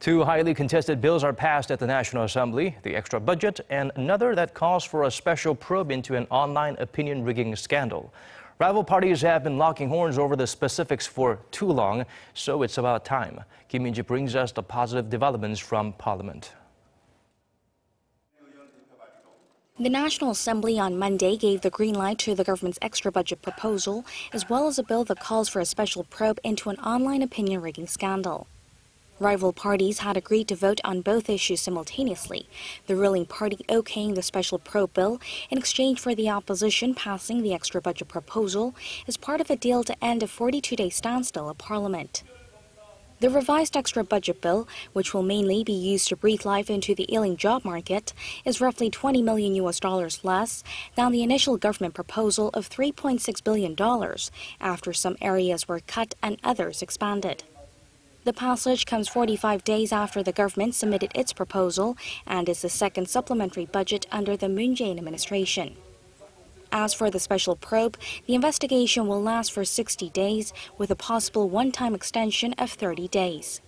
Two highly contested bills are passed at the National Assembly, the extra budget and another that calls for a special probe into an online opinion rigging scandal. Rival parties have been locking horns over the specifics for too long, so it's about time. Kim Min-ji brings us the positive developments from Parliament. The National Assembly on Monday gave the green light to the government's extra budget proposal, as well as a bill that calls for a special probe into an online opinion rigging scandal. Rival parties had agreed to vote on both issues simultaneously, the ruling party okaying the special probe bill in exchange for the opposition passing the extra budget proposal as part of a deal to end a 42-day standstill of Parliament. The revised extra budget bill, which will mainly be used to breathe life into the ailing job market, is roughly $20 million less than the initial government proposal of $3.6 billion, after some areas were cut and others expanded. The passage comes 45 days after the government submitted its proposal and is the second supplementary budget under the Moon Jae-in administration. As for the special probe, the investigation will last for 60 days with a possible one-time extension of 30 days.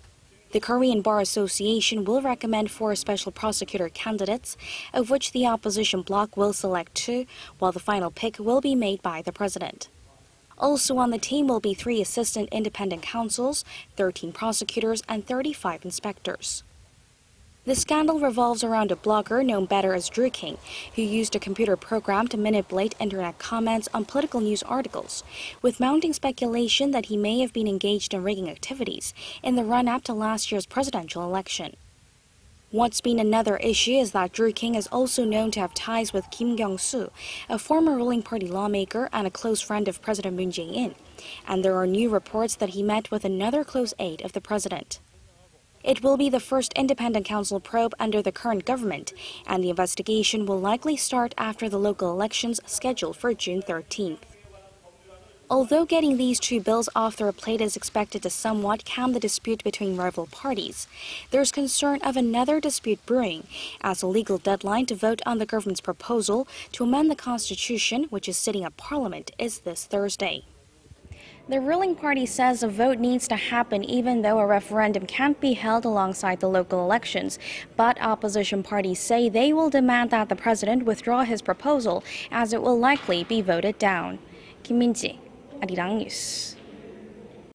The Korean Bar Association will recommend 4 special prosecutor candidates, of which the opposition bloc will select 2, while the final pick will be made by the president. Also on the team will be 3 assistant independent counsels, 13 prosecutors, and 35 inspectors. The scandal revolves around a blogger known better as Drew King, who used a computer program to manipulate internet comments on political news articles, with mounting speculation that he may have been engaged in rigging activities in the run-up to last year's presidential election. What's been another issue is that Drew King is also known to have ties with Kim Kyung-soo, a former ruling party lawmaker and a close friend of President Moon Jae-in, and there are new reports that he met with another close aide of the president. It will be the first independent counsel probe under the current government, and the investigation will likely start after the local elections scheduled for June 13th. Although getting these 2 bills off their plate is expected to somewhat calm the dispute between rival parties, there's concern of another dispute brewing, as a legal deadline to vote on the government's proposal to amend the Constitution, which is sitting at Parliament, is this Thursday. The ruling party says a vote needs to happen even though a referendum can't be held alongside the local elections, but opposition parties say they will demand that the president withdraw his proposal, as it will likely be voted down. Kim Min-ji, Arirang News.